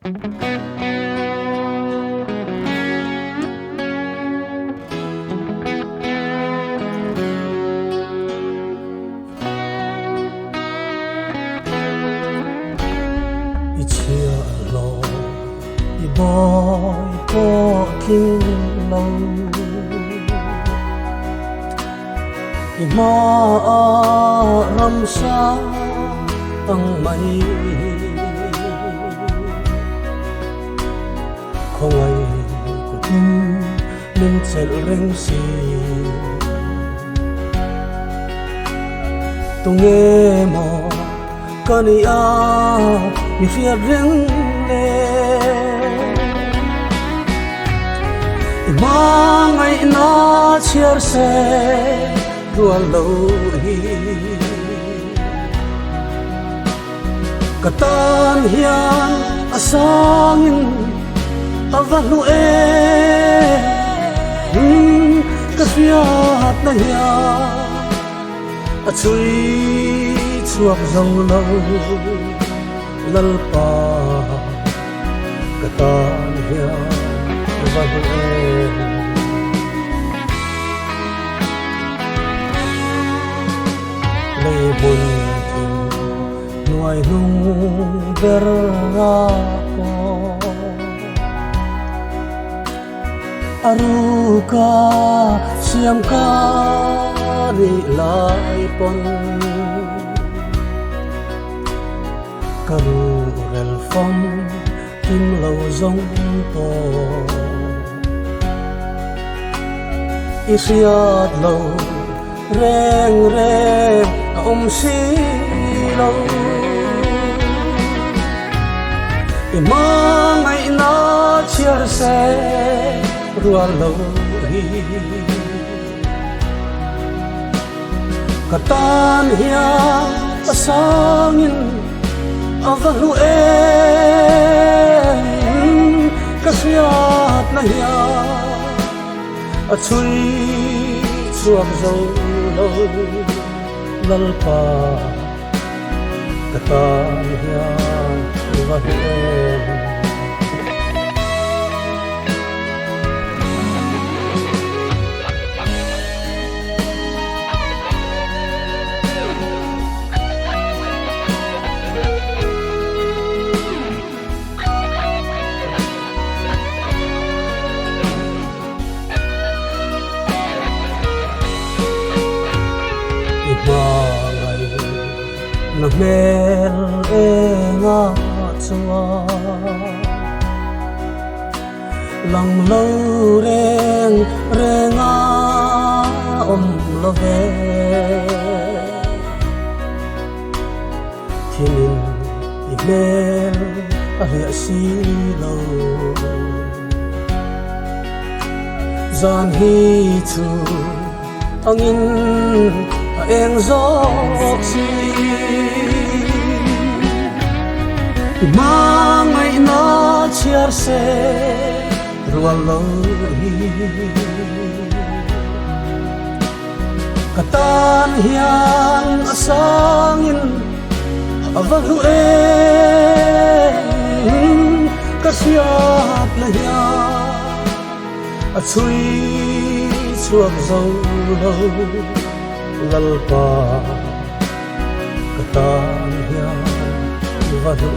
chia lo i boy po king lo i ma ram sa ang mai không ai cũng nên chel reng si tung nghe mò kania mi phía reng le ma ngày na chia sẻ rua lâu hi katan hian asangin avanu kasviat na hian achui chuak zong lo lalpa katan hian avanu lei bun thim nuai lung berra po aruka siam ka ni lai pon karu rel phong kim lâu zong to isiat lâu reng reng si lâu ima ngày na chia sẻ rua lâu hi katan hian asangin avanu kasviat na hian achui chuak zong lo lalpa katan hian avanu na mel nga chua lang lâu reng renga lo ve thinin i mel a ria si lo zan hi chu angin eng zok si ma ngày na chia sẻ rua lâu hi katan hian asangin avanu kasviat na hian achui chuak zong lo lalpa katan hian avanu